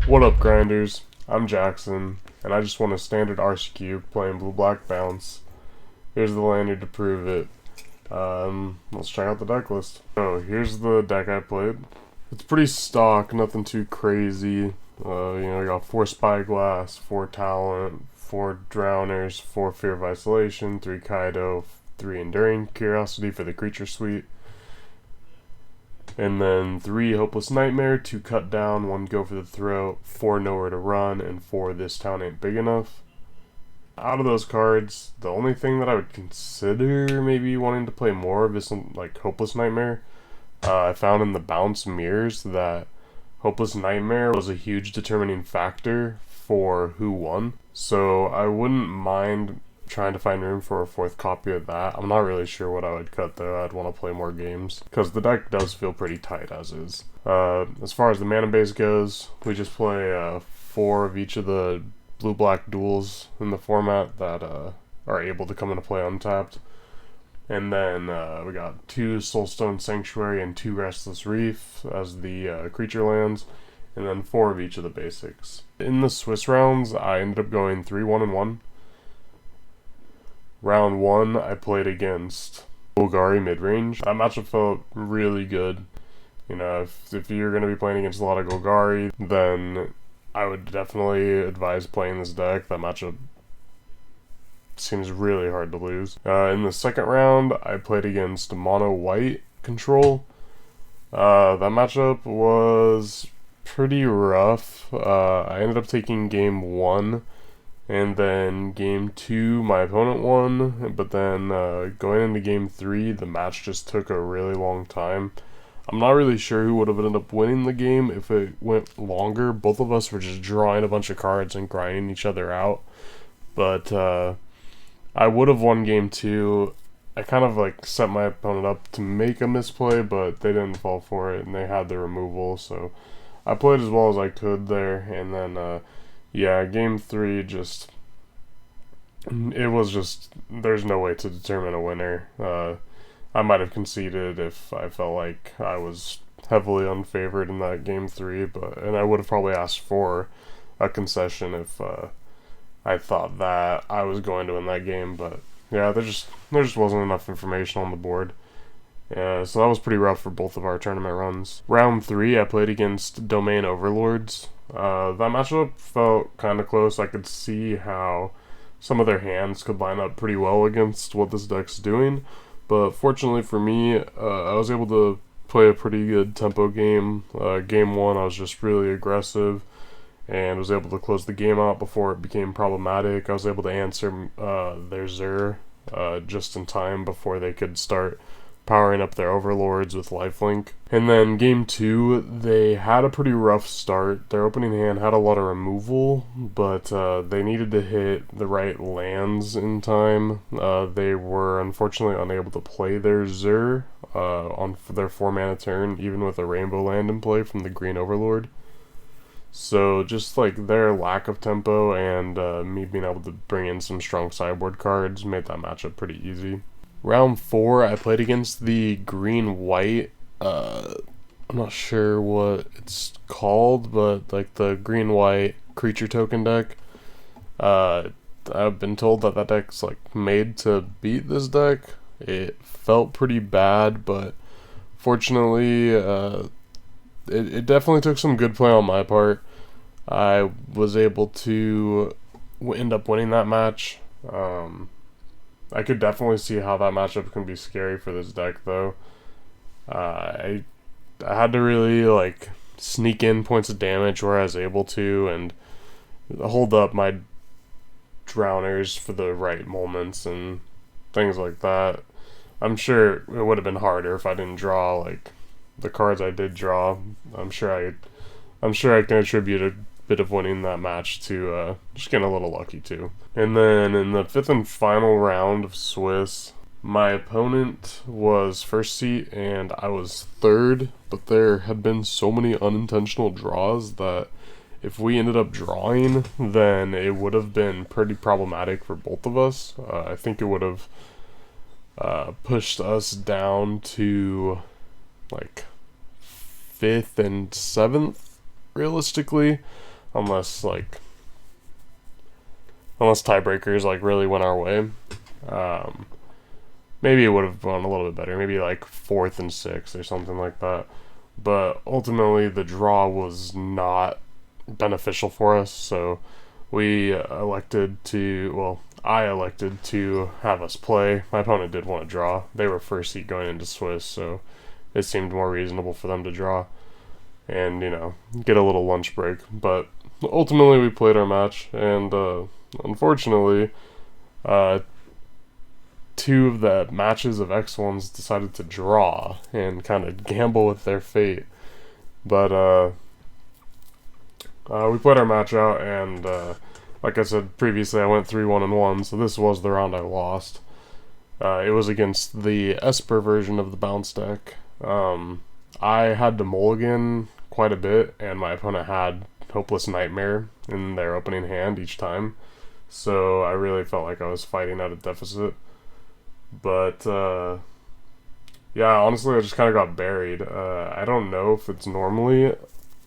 What up, grinders? I'm Jackson, and I just won a standard RCQ playing blue-black bounce. Here's the lanyard to prove it. Let's check out the deck list. So here's the deck I played. It's pretty stock, nothing too crazy. I got 4 Spyglass, 4 Talent, 4 Drowners, 4 Fear of Isolation, 3 Kaido, 3 Enduring Curiosity for the creature suite, and then 3 Hopeless Nightmare, 2 Cut Down, 1 Go for the Throat, 4 Nowhere to Run, and 4 This Town Ain't Big Enough. Out of those cards, the only thing that I would consider maybe wanting to play more of is like Hopeless Nightmare. I found in the bounce mirrors that Hopeless Nightmare was a huge determining factor for who won. So I wouldn't mind trying to find room for a 4th copy of that. I'm not really sure what I would cut though. I'd want to play more games because the deck does feel pretty tight as is. As far as the mana base goes, we just play 4 of each of the blue-black duels in the format that are able to come into play untapped. And then we got 2 Soulstone Sanctuary and 2 Restless Reef as the creature lands, and then 4 of each of the basics. In the Swiss rounds, I ended up going 3-1-1. Round 1, I played against Golgari midrange. That matchup felt really good. You know, if you're going to be playing against a lot of Golgari, then I would definitely advise playing this deck. That matchup seems really hard to lose. In the second round, I played against Mono White Control. That matchup was pretty rough. I ended up taking game 1, and then game 2, my opponent won, but then going into game 3, the match just took a really long time. I'm not really sure who would have ended up winning the game if it went longer. Both of us were just drawing a bunch of cards and grinding each other out. But I would have won game 2. I kind of like set my opponent up to make a misplay, but they didn't fall for it, and they had the removal, so I played as well as I could there. And then yeah, game 3 just, it was just, there's no way to determine a winner. I might have conceded if I felt like I was heavily unfavored in that game 3, and I would have probably asked for a concession if I thought that I was going to win that game. But yeah, there just wasn't enough information on the board. Yeah, so that was pretty rough for both of our tournament runs. Round 3, I played against Domain Overlords. That matchup felt kind of close. I could see how some of their hands could line up pretty well against what this deck's doing. But fortunately for me, I was able to play a pretty good tempo game. Game 1, I was just really aggressive and was able to close the game out before it became problematic. I was able to answer their Zur just in time before they could start powering up their overlords with lifelink. And then game 2, they had a pretty rough start. Their opening hand had a lot of removal, but they needed to hit the right lands in time. They were unfortunately unable to play their Zur on their 4 mana turn, even with a rainbow land in play from the green overlord. So just like their lack of tempo and me being able to bring in some strong sideboard cards made that matchup pretty easy. Round 4, I played against the green-white, I'm not sure what it's called, but like the green-white creature token deck. I've been told that deck's like made to beat this deck. It felt pretty bad, but fortunately, it definitely took some good play on my part. I was able to end up winning that match. I could definitely see how that matchup can be scary for this deck, though. I had to really like sneak in points of damage where I was able to, and hold up my drowners for the right moments and things like that. I'm sure it would have been harder if I didn't draw like the cards I did draw. I'm sure I can attribute a bit of winning that match to just getting a little lucky too. And then in the 5th and final round of Swiss, my opponent was first seat and I was 3rd, but there had been so many unintentional draws that if we ended up drawing, then it would have been pretty problematic for both of us. I think it would have pushed us down to like 5th and 7th realistically. unless tiebreakers like really went our way. Maybe it would have gone a little bit better, maybe like 4th and 6th or something like that. But ultimately, the draw was not beneficial for us, so I elected to have us play. My opponent did want to draw. They were first seed going into Swiss, so it seemed more reasonable for them to draw and, get a little lunch break. But ultimately, we played our match, and unfortunately, 2 of the matches of X1s decided to draw and kind of gamble with their fate. But we played our match out, and like I said previously, I went 3-1-1, so this was the round I lost. It was against the Esper version of the bounce deck. I had to mulligan quite a bit, and my opponent had Hopeless Nightmare in their opening hand each time, so I really felt like I was fighting at a deficit. But yeah, honestly, I just kind of got buried. I don't know if it's normally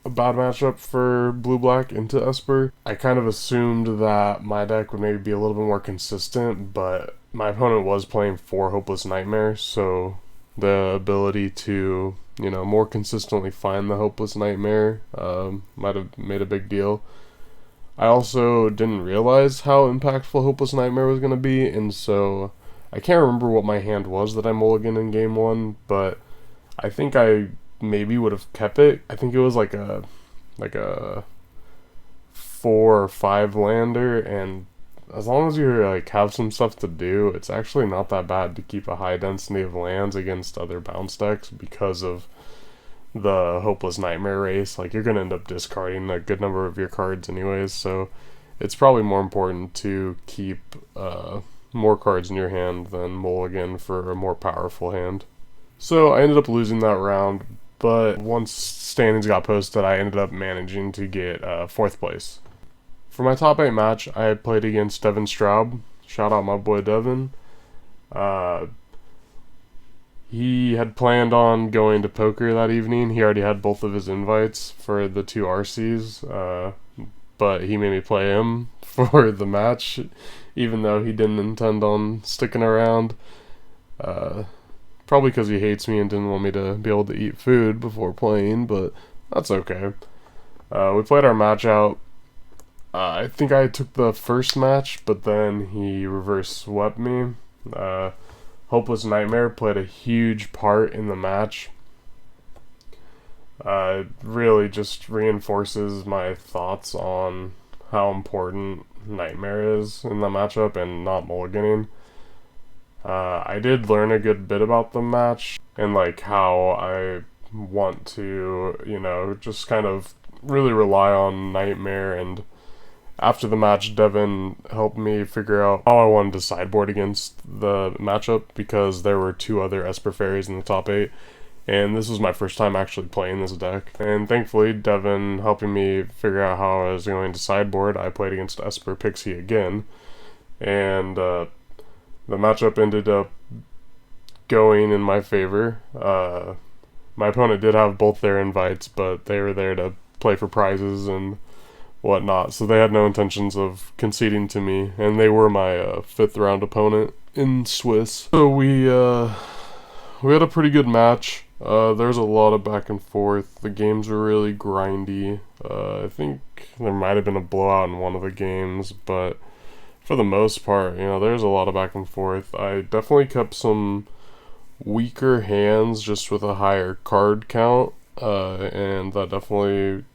a bad matchup for blue-black into Esper. I kind of assumed that my deck would maybe be a little bit more consistent, but my opponent was playing 4 Hopeless Nightmare, so the ability to, more consistently find the Hopeless Nightmare might have made a big deal. I also didn't realize how impactful Hopeless Nightmare was going to be, and so I can't remember what my hand was that I mulliganed in game 1, but I think I maybe would have kept it. I think it was like a 4 or 5 lander, and as long as you have some stuff to do, it's actually not that bad to keep a high density of lands against other bounce decks because of the Hopeless Nightmare race. You're going to end up discarding a good number of your cards anyways, so it's probably more important to keep more cards in your hand than mulligan for a more powerful hand. So I ended up losing that round, but once standings got posted, I ended up managing to get 4th place. For my top 8 match, I played against Devin Straub. Shout out my boy Devin. He had planned on going to poker that evening. He already had both of his invites for the 2 RCs, but he made me play him for the match, even though he didn't intend on sticking around. Probably because he hates me and didn't want me to be able to eat food before playing, but that's okay. We played our match out. I think I took the first match, but then he reverse swept me. Hopeless Nightmare played a huge part in the match. It really just reinforces my thoughts on how important Nightmare is in the matchup and not mulliganing. I did learn a good bit about the match and how I want to, just kind of really rely on Nightmare. And after the match, Devin helped me figure out how I wanted to sideboard against the matchup because there were 2 other Esper Fairies in the top 8. And this was my first time actually playing this deck. And thankfully, Devin helping me figure out how I was going to sideboard, I played against Esper Pixie again. And the matchup ended up going in my favor. My opponent did have both their invites, but they were there to play for prizes and whatnot, so they had no intentions of conceding to me, and they were my 5th round opponent in Swiss. So we had a pretty good match. There's a lot of back and forth. The games were really grindy. I think there might have been a blowout in one of the games, but for the most part, there's a lot of back and forth. I definitely kept some weaker hands just with a higher card count, and I definitely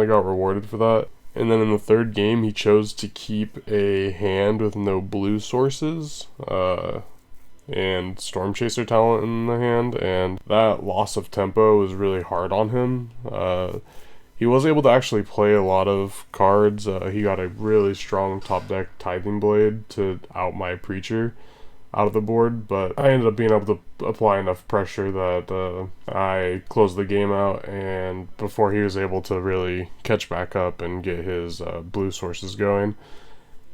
got rewarded for that. And then in the 3rd game, he chose to keep a hand with no blue sources, and Storm Chaser talent in the hand, and that loss of tempo was really hard on him. He was able to actually play a lot of cards. He got a really strong top deck Tithing Blade to out my Preacher out of the board, but I ended up being able to apply enough pressure that I closed the game out, and before he was able to really catch back up and get his blue sources going.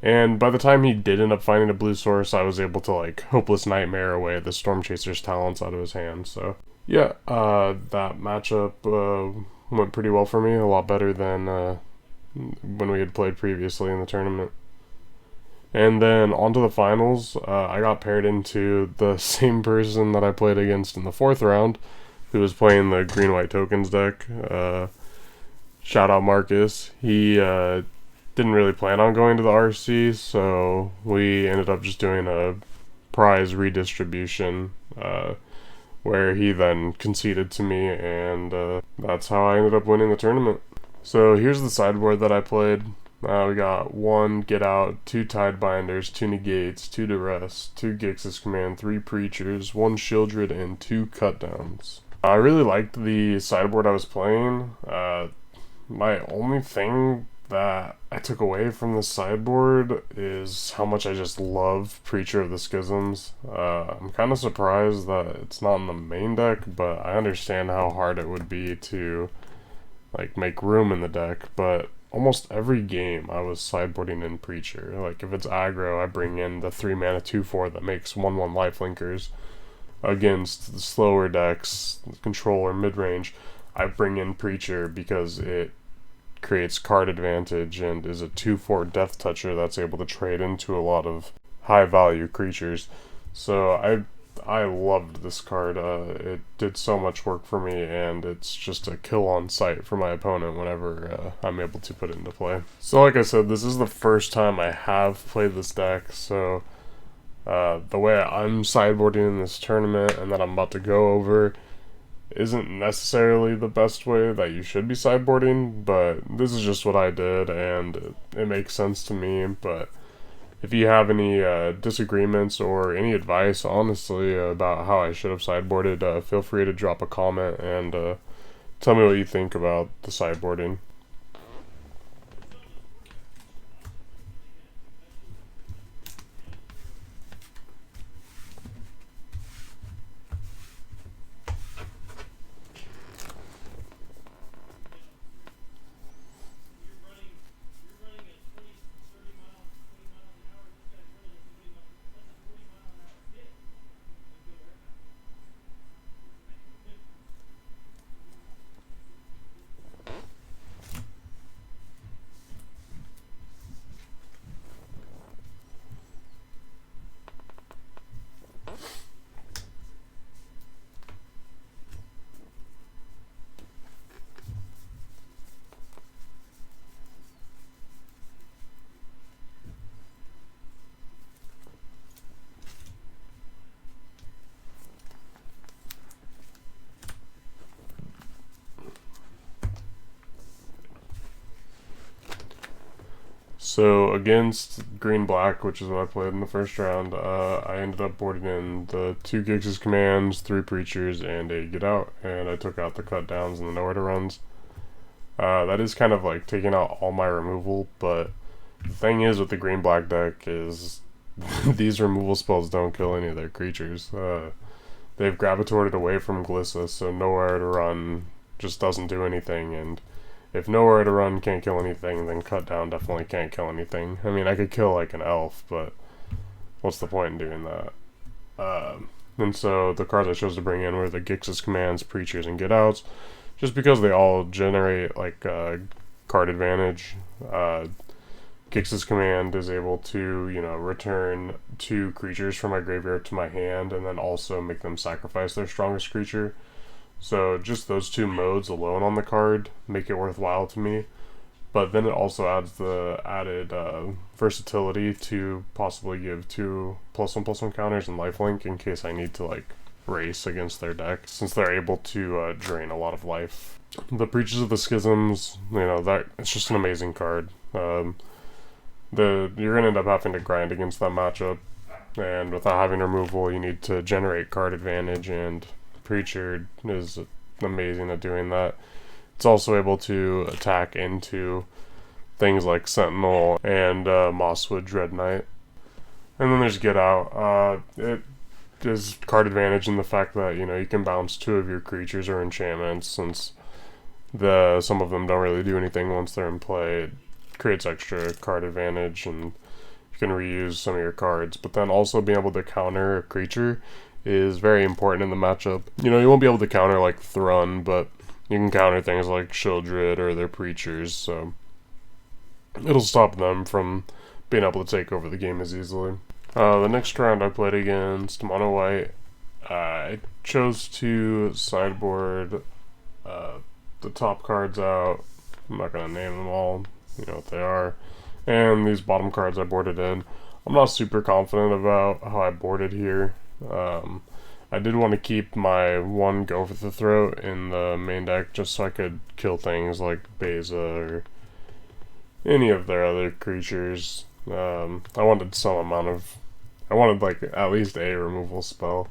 And by the time he did end up finding a blue source, I was able to Hopeless Nightmare away the Storm Chaser's talents out of his hand. So yeah, that matchup went pretty well for me, a lot better than when we had played previously in the tournament. And then on to the finals, I got paired into the same person that I played against in the 4th round, who was playing the green-white tokens deck. Shout out Marcus. He didn't really plan on going to the RC, so we ended up just doing a prize redistribution, where he then conceded to me, and that's how I ended up winning the tournament. So here's the sideboard that I played. We got 1 Get Out, 2 Tide Binders, 2 Negates, 2 Duress, 2 Gix's Command, 3 Preachers, 1 Shieldred, and 2 Cut Downs. I really liked the sideboard I was playing. My only thing that I took away from the sideboard is how much I just love Preacher of the Schisms. I'm kind of surprised that it's not in the main deck, but I understand how hard it would be to like make room in the deck. But almost every game I was sideboarding in Preacher. Like if it's aggro, I bring in the 3 mana 2/4 that makes 1/1 lifelinkers. Against the slower decks, control or mid-range, I bring in Preacher because it creates card advantage and is a 2/4 death toucher that's able to trade into a lot of high value creatures. So I loved this card. It did so much work for me, and it's just a kill on sight for my opponent whenever I'm able to put it into play. So like I said, this is the first time I have played this deck, so the way I'm sideboarding in this tournament and that I'm about to go over isn't necessarily the best way that you should be sideboarding, but this is just what I did, and it makes sense to me. But if you have any disagreements or any advice, honestly, about how I should have sideboarded, feel free to drop a comment and tell me what you think about the sideboarding. So against green-black, which is what I played in the first round, I ended up boarding in the 2 Gix's Commands, 3 Preachers, and a Get Out, and I took out the Cut Downs and the Nowhere to Runs. That is kind of like taking out all my removal, but the thing is with the green-black deck is these removal spells don't kill any of their creatures. They've gravitated away from Glissa, so Nowhere to Run just doesn't do anything, and if Nowhere to Run can't kill anything, then Cut Down definitely can't kill anything. I mean, I could kill like an elf, but what's the point in doing that? And so the cards I chose to bring in were the Gix's Commands, Preachers, and Get Outs, just because they all generate like card advantage. Gix's Command is able to, you know, return 2 creatures from my graveyard to my hand, and then also make them sacrifice their strongest creature. So just those 2 modes alone on the card make it worthwhile to me. But then it also adds the added versatility to possibly give 2 +1/+1 counters and lifelink in case I need to like race against their deck, since they're able to drain a lot of life. The Preachers of the Schisms, you know, that it's just an amazing card. You're gonna end up having to grind against that matchup, and without having removal, you need to generate card advantage, and Preacher is amazing at doing that. It's also able to attack into things like Sentinel and Mosswood Dread Knight. And then there's Get Out. It is card advantage in the fact that, you know, you can bounce 2 of your creatures or enchantments, since some of them don't really do anything once they're in play. It creates extra card advantage, and you can reuse some of your cards. But then also being able to counter a creature is very important in the matchup. You know, you won't be able to counter like Thrun, but you can counter things like Shieldred or their Preachers, so it'll stop them from being able to take over the game as easily. The next round I played against mono white, I chose to sideboard the top cards out. I'm not going to name them all, you know what they are. And these bottom cards I boarded in. I'm not super confident about how I boarded here. I did want to keep my one Go for the Throat in the main deck just so I could kill things like Beza or any of their other creatures. I wanted like at least a removal spell.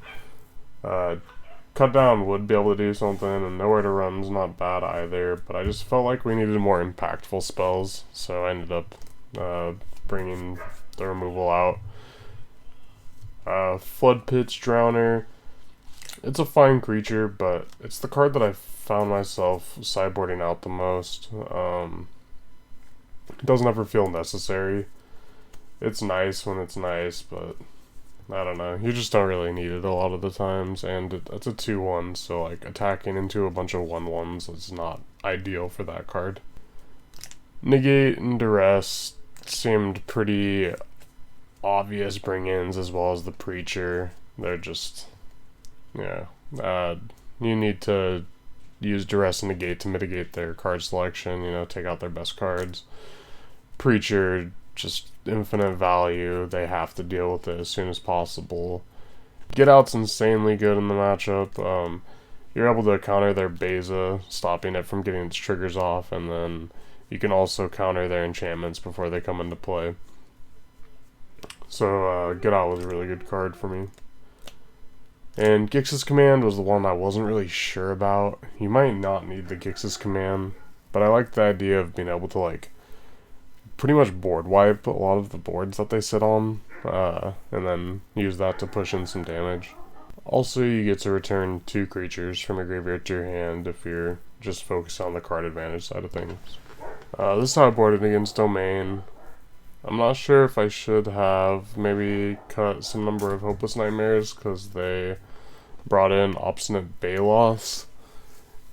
Cut Down would be able to do something, and Nowhere to Run's not bad either, but I just felt like we needed more impactful spells, so I ended up bringing the removal out. Flood Pitch Drowner. It's a fine creature, but it's the card that I found myself sideboarding out the most. It doesn't ever feel necessary. It's nice when it's nice, but I don't know. You just don't really need it a lot of the times, and it's a 2/1, so like attacking into a bunch of 1/1s is not ideal for that card. Negate and Duress seemed pretty obvious bring-ins, as well as the Preacher. They're just, yeah. You need to use Duress and Negate to mitigate their card selection, you know, take out their best cards. Preacher, just infinite value. They have to deal with it as soon as possible. Get Out's insanely good in the matchup. You're able to counter their Beza, stopping it from getting its triggers off, and then you can also counter their enchantments before they come into play. So Get Out was a really good card for me. And Gix's Command was the one I wasn't really sure about. You might not need the Gix's Command, but I like the idea of being able to like pretty much board wipe a lot of the boards that they sit on, and then use that to push in some damage. Also, you get to return 2 creatures from your graveyard to your hand if you're just focused on the card advantage side of things. This is how I boarded against Domain. I'm not sure if I should have maybe cut some number of Hopeless Nightmares because they brought in Obstinate Baloths.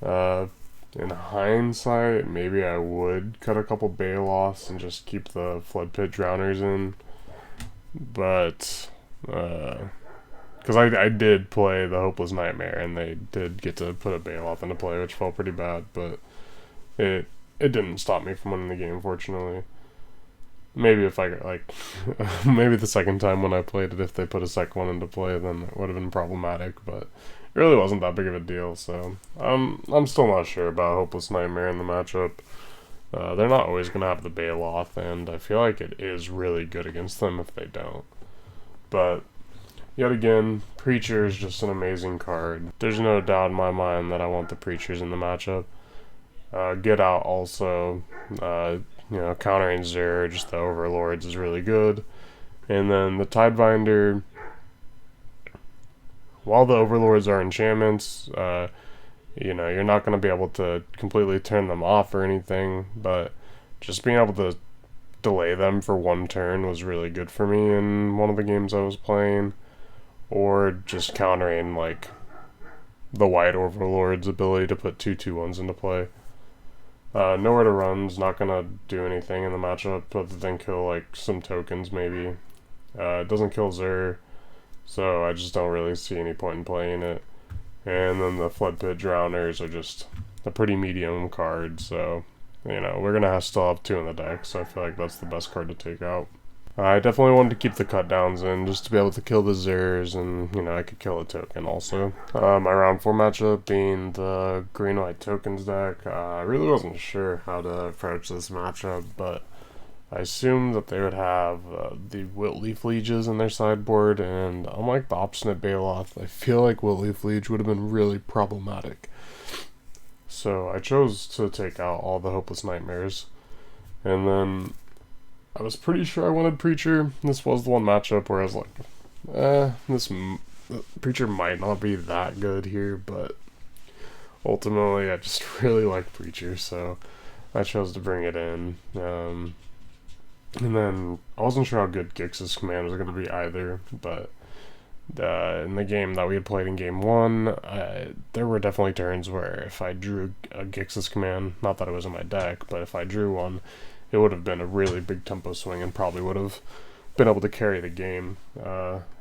In hindsight, maybe I would cut a couple Baloths and just keep the Flood Pit Drowners in. But, because I did play the Hopeless Nightmare, and they did get to put a Baloth into play, which felt pretty bad, but it didn't stop me from winning the game, fortunately. Maybe if I got, like, maybe the second time when I played it, if they put a second one into play, then it would have been problematic, but it really wasn't that big of a deal, so I'm still not sure about Hopeless Nightmare in the matchup. They're not always going to have the Baloth, and I feel like it is really good against them if they don't. But, yet again, Preacher is just an amazing card. There's no doubt in my mind that I want the Preachers in the matchup. Get Out also, you know, countering Zur, just the Overlords is really good. And then the Tidebinder, while the Overlords are enchantments, you know, you're not going to be able to completely turn them off or anything, but just being able to delay them for 1 turn was really good for me in one of the games I was playing, or just countering, like, the White Overlord's ability to put 2/2/1s into play. Nowhere to Run's not going to do anything in the matchup other than kill, like, some tokens, maybe. It doesn't kill Zur, so I just don't really see any point in playing it. And then the Flood Pit Drowners are just a pretty medium card, so, you know, we're going to still have 2 in the deck, so I feel like that's the best card to take out. I definitely wanted to keep the cut downs in just to be able to kill the Zers, and, you know, I could kill a token also. My round 4 matchup being the green-white tokens deck. I really wasn't sure how to approach this matchup, but I assumed that they would have the Wiltleaf Lieges in their sideboard, and unlike the Obstinate Baloth, I feel like Wiltleaf Liege would have been really problematic. So I chose to take out all the Hopeless Nightmares, and then I was pretty sure I wanted Preacher. This was the one matchup where I was like, this Preacher might not be that good here, but ultimately I just really like Preacher, so I chose to bring it in. And then I wasn't sure how good Gix's Command was going to be either, but in the game that we had played in game 1, there were definitely turns where if I drew a Gix's Command, not that it was in my deck, but if I drew one, it would have been a really big tempo swing and probably would have been able to carry the game.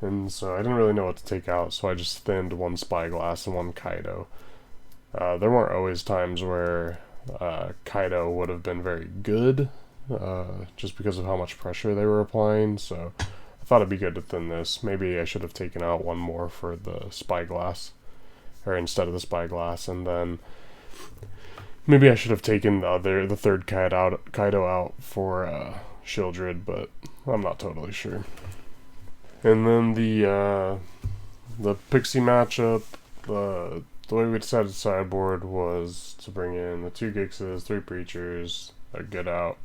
And so I didn't really know what to take out, so I just thinned one Spyglass and one Kaido. There weren't always times where Kaido would have been very good, just because of how much pressure they were applying, so I thought it'd be good to thin this. Maybe I should have taken out one more for the Spyglass, or instead of the Spyglass, and then maybe I should have taken the third Kaido out for Shieldred, but I'm not totally sure. And then the Pixie matchup, the way we decided to sideboard was to bring in the 2 Gixes, 3 Preachers, a Get Out,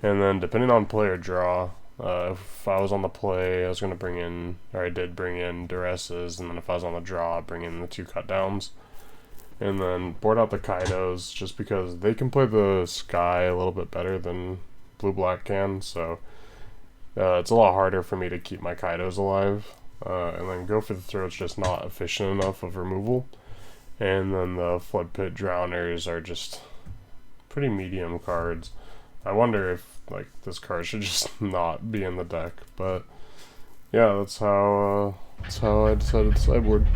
and then depending on play or draw, if I was on the play, I was going to bring in, or I did bring in Duresses, and then if I was on the draw, bring in the 2 Cut Downs. And then board out the Kaidos, just because they can play the sky a little bit better than Blue-Black can, so it's a lot harder for me to keep my Kaidos alive. And then Go for the Throat's just not efficient enough of removal. And then the Flood Pit Drowners are just pretty medium cards. I wonder if like this card should just not be in the deck, but yeah, that's how I decided to sideboard.